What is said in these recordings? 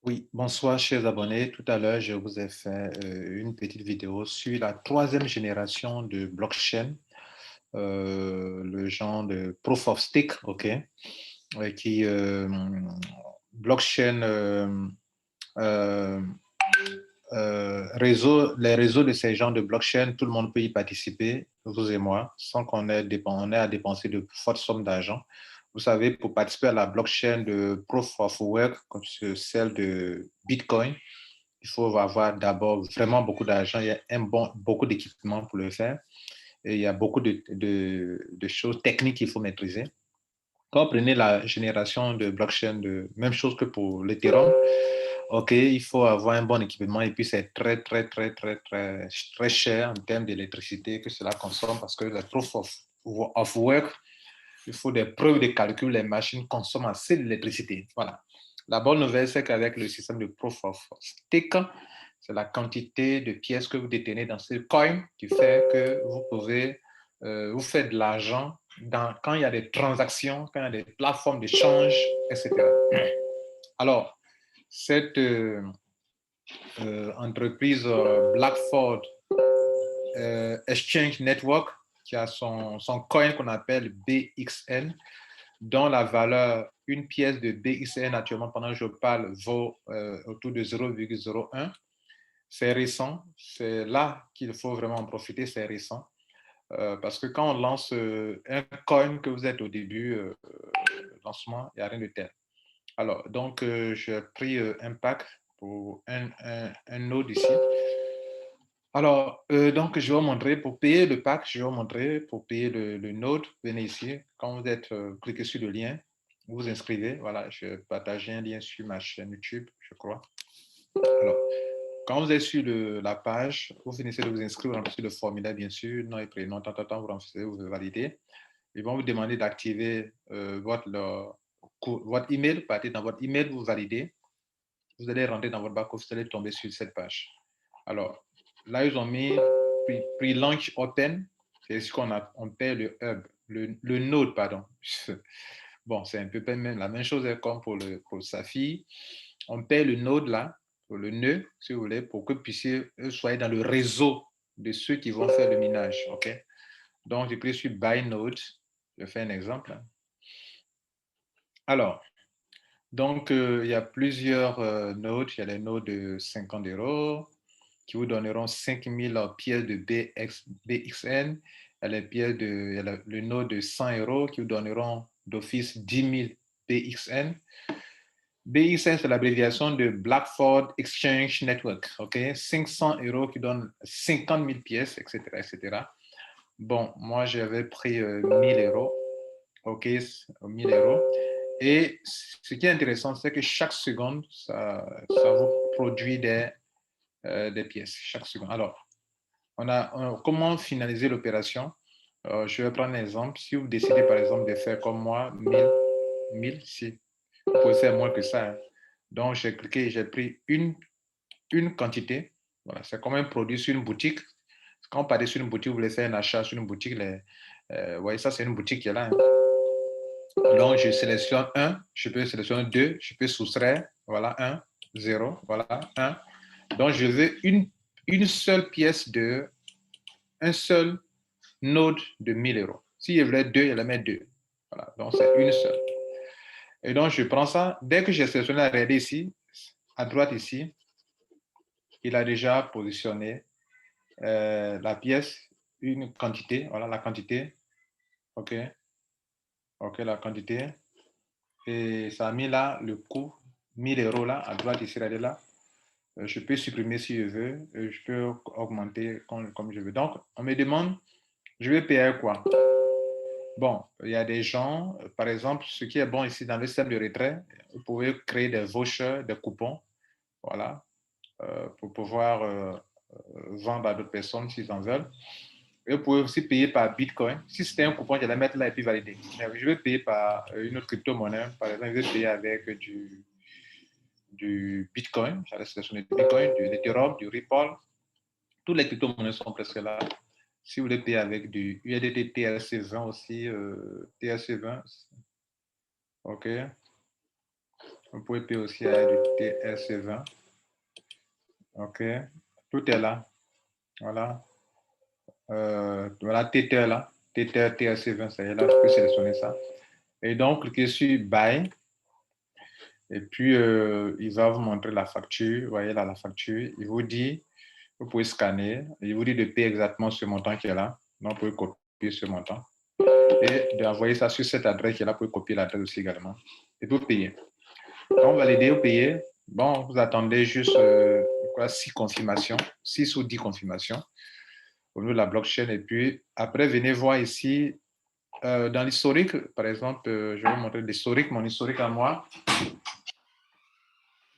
Oui, bonsoir chers abonnés. Tout à l'heure, je vous ai fait une petite vidéo sur la troisième génération de blockchain, le genre de proof of stake, ok, qui blockchain euh, les réseaux de ces genres de blockchain, tout le monde peut y participer, vous et moi, sans on ait à dépenser de fortes sommes d'argent. Vous savez, pour participer à la blockchain de Proof of Work, comme celle de Bitcoin, il faut avoir d'abord vraiment beaucoup d'argent. Il y a beaucoup d'équipements pour le faire. Et il y a beaucoup de choses techniques qu'il faut maîtriser. Quand vous prenez la génération de blockchain, même chose que pour l'Ethereum, OK, il faut avoir un bon équipement et puis c'est très cher en termes d'électricité que cela consomme parce que le proof of work, il faut des preuves de calcul, les machines consomment assez d'électricité. Voilà. La bonne nouvelle, c'est qu'avec le système de proof of stake, c'est la quantité de pièces que vous détenez dans ce coin qui fait que vous pouvez vous faire de l'argent quand il y a des transactions, quand il y a des plateformes d'échange, etc. Alors, cette entreprise Blackford Exchange Network, qui a son coin qu'on appelle BXN, dont la valeur, une pièce de BXN actuellement, pendant que je parle, vaut autour de 0,01. C'est récent, c'est là qu'il faut vraiment en profiter, c'est récent. Parce que quand on lance un coin que vous êtes au début, lancement, il n'y a rien de tel. Alors, donc, j'ai pris un pack pour un node ici. Alors, donc, je vais vous montrer, pour payer le pack, je vais vous montrer, pour payer le node, venez ici. Quand vous êtes cliquez sur le lien, vous vous inscrivez. Voilà, je partage un lien sur ma chaîne YouTube, je crois. Alors, quand vous êtes sur la page, vous finissez de vous inscrire, vous remplissez le formulaire, bien sûr, nom et prénom, vous remplissez, vous validez. Ils vont vous demander d'activer votre email. Partez dans votre email, vous validez. Vous allez rentrer dans votre back-office, vous allez tomber sur cette page. Alors, là, ils ont mis pre-launch open. C'est ce on paie le hub, le node, pardon. Bon, c'est un peu même la même chose comme pour le Safi. On paie le node là, pour le nœud, si vous voulez, pour que vous puissiez soyez dans le réseau de ceux qui vont faire le minage. OK? Donc, je clique sur Buy Node. Je fais un exemple. Alors, donc, il y a plusieurs nodes. Il y a les nodes de 50 € qui vous donneront 5000 pièces de BXN. Il y a les pièces il y a le node de 100 € qui vous donneront d'office 10 000 BXN. BXN, c'est l'abréviation de Blackford Exchange Network. OK? 500 € qui donne 50 000 pièces, etc., etc. Bon, moi, j'avais pris 1000 €. OK? 1000 €. Et ce qui est intéressant, c'est que chaque seconde, ça vous produit des pièces, chaque seconde. Alors, comment finaliser l'opération? Je vais prendre un exemple. Si vous décidez, par exemple, de faire comme moi, 1000, si vous pouvez faire moins que ça. Hein. Donc, j'ai cliqué, j'ai pris une quantité. Voilà, c'est comme un produit sur une boutique. Quand on parle sur une boutique, vous voulez faire un achat sur une boutique, vous voyez, ça, c'est une boutique qui est là. Hein. Donc, je sélectionne 1, je peux sélectionner 2, je peux soustraire, voilà, 1, 0, voilà, 1. Donc, je veux une seule pièce un seul node de 1000 €. Si je voulais 2, je la mets 2. Voilà, donc c'est une seule. Et donc, je prends ça. Dès que j'ai sélectionné, regardez ici, à droite ici, il a déjà positionné la pièce, une quantité, voilà la quantité. OK, OK, la quantité. Et ça a mis là le coût, 1000 € là, à droite ici, regardez là. Je peux supprimer si je veux, je peux augmenter comme je veux. Donc, on me demande, je vais payer quoi? Bon, il y a des gens, par exemple, ce qui est bon ici dans le système de retrait, vous pouvez créer des vouchers, des coupons, voilà, pour pouvoir vendre à d'autres personnes s'ils en veulent. Et vous pouvez aussi payer par Bitcoin. Si c'était un coupon, je vais mettre là et puis valider. Mais je vais payer par une autre crypto-monnaie. Par exemple, je vais payer avec du Bitcoin. J'allais sélectionner du Bitcoin, du Ethereum, du Ripple. Toutes les crypto-monnaies sont presque là. Si vous voulez payer avec du USDT TRC20 aussi, TRC20, OK. Vous pouvez payer aussi avec du TRC20. OK. Tout est là. Voilà. Voilà, Tether là. Tether TRC20, ça y est là. Je peux sélectionner ça. Et donc, cliquez sur Buy. Et puis, il va vous montrer la facture. Vous voyez là la facture. Il vous dit, vous pouvez scanner. Il vous dit de payer exactement ce montant qui est là. Donc, vous pouvez copier ce montant. Et d'envoyer ça sur cette adresse qui est là. Vous pouvez copier l'adresse aussi également. Et vous payez. Quand vous validez, vous payez. Bon, vous attendez juste 6 confirmations, 6 ou 10 confirmations au niveau de la blockchain. Et puis, après, venez voir ici, dans l'historique, par exemple, je vais vous montrer l'historique, mon historique à moi.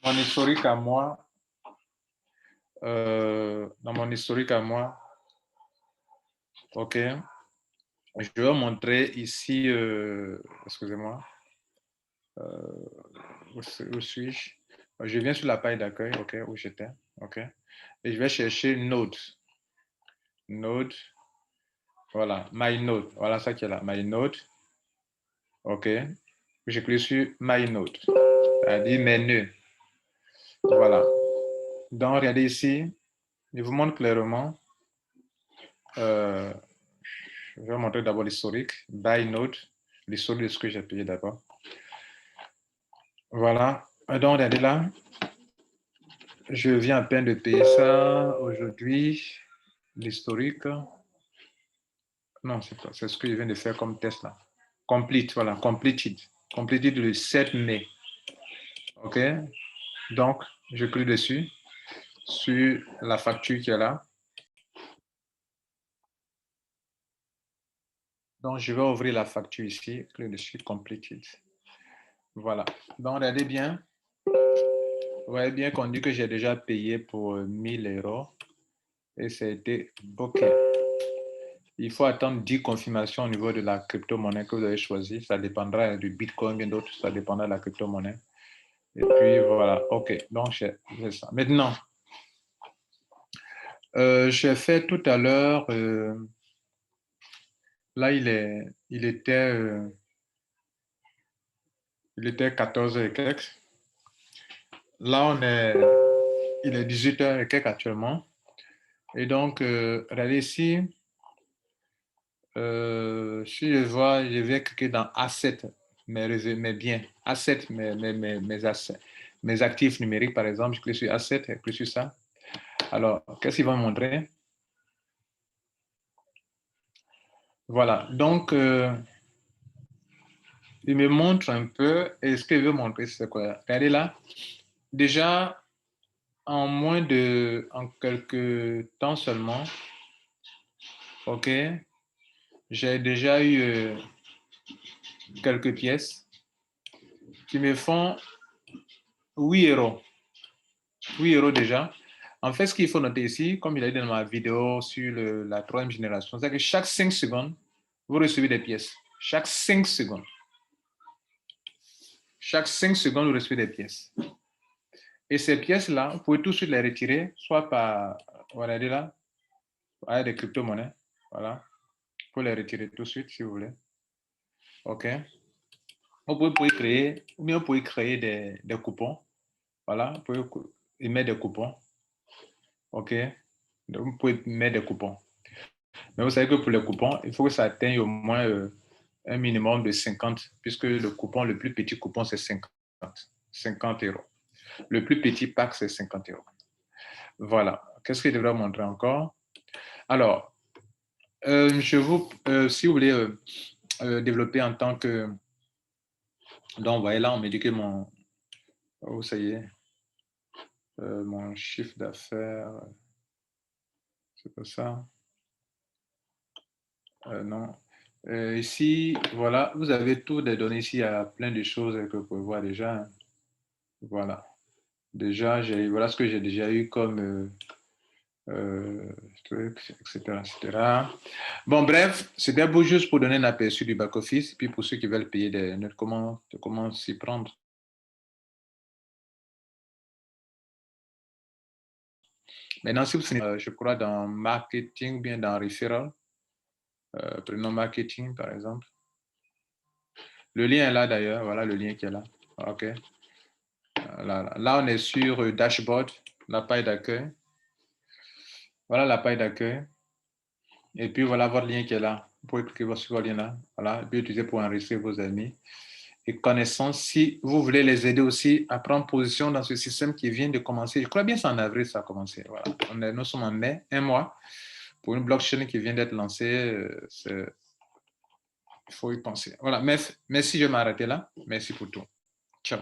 Mon historique à moi, dans mon historique à moi, OK. Je vais vous montrer ici, excusez-moi, où suis-je? Je viens sur la page d'accueil, OK, où j'étais, OK. Et je vais chercher Node. Node, voilà, My Node, voilà ça qui est là, My Node, OK. Je clique sur My Node, c'est-à-dire mes nœuds, voilà. Donc, regardez ici, je vous montre clairement, je vais vous montrer d'abord l'historique, Buy Node, l'historique de ce que j'ai payé d'abord. Voilà, donc regardez là, je viens à peine de payer ça aujourd'hui, l'historique. Non, c'est ce que je viens de faire comme test là. Complete, voilà, completed. Completed le 7 mai. OK? Donc, je clique dessus, sur la facture qui est là. Donc, je vais ouvrir la facture ici, clique dessus, completed. Voilà. Donc, regardez bien. Vous voyez bien qu'on dit que j'ai déjà payé pour 1000 euros et ça a été OK. Il faut attendre 10 confirmations au niveau de la crypto-monnaie que vous avez choisie. Ça dépendra du Bitcoin, bien d'autres, ça dépendra de la crypto-monnaie. Et puis voilà, OK. Donc, j'ai ça. Maintenant, j'ai fait tout à l'heure, là, il était 14h et quelques. Là, il est 18h et quelques actuellement. Et donc, regardez ici, si je vois, je vais cliquer dans Assets, mes biens, Assets, mes actifs numériques, par exemple. Je clique sur Assets, je clique sur ça. Alors, qu'est-ce qu'il va me montrer? Voilà, donc, il me montre un peu, et ce qu'il veut montrer, c'est quoi? Regardez là, déjà, en quelques temps seulement, OK, j'ai déjà eu quelques pièces qui me font 8 euros. 8 euros déjà. En fait, ce qu'il faut noter ici, comme il a dit dans ma vidéo sur la troisième génération, c'est que chaque 5 secondes, vous recevez des pièces. Chaque 5 secondes. Chaque 5 secondes, vous recevez des pièces. Et ces pièces-là, vous pouvez tout de suite les retirer, soit par, voilà, là, avec des crypto-monnaies. Voilà. Vous pouvez les retirer tout de suite si vous voulez. OK. Vous pouvez créer, ou bien vous pouvez créer des coupons. Voilà. Vous pouvez émettre des coupons. OK. Donc, vous pouvez mettre des coupons. Mais vous savez que pour les coupons, il faut que ça atteigne au moins un minimum de 50, puisque le coupon, le plus petit coupon, c'est 50 euros. Le plus petit pack, c'est 50 euros. Voilà. Qu'est-ce que je devrais montrer encore? Alors, si vous voulez développer en tant que... Donc, vous voyez là, on me dit que oh, ça y est, mon chiffre d'affaires, c'est pas ça. Non. Ici, voilà, vous avez toutes les données ici, il y a plein de choses que vous pouvez voir déjà. Voilà. Déjà, voilà ce que j'ai déjà eu comme truc, etc., etc. Bon, bref, c'était beau juste pour donner un aperçu du back-office, puis pour ceux qui veulent payer des notes, comment s'y prendre. Maintenant, si vous je crois, dans marketing, bien dans referral, prenons marketing, par exemple. Le lien est là, d'ailleurs. Voilà le lien qui est là. OK. Là, on est sur Dashboard, la page d'accueil. Voilà la page d'accueil. Et puis, voilà votre lien qui est là. Vous pouvez cliquer sur votre lien là. Voilà. Et puis, utiliser pour enregistrer vos amis. Et connaissances, si vous voulez les aider aussi à prendre position dans ce système qui vient de commencer. Je crois bien que c'est en avril ça a commencé. Voilà. Nous sommes en mai, un mois, pour une blockchain qui vient d'être lancée. Il faut y penser. Voilà. Merci, je vais m'arrêter là. Merci pour tout. Ciao.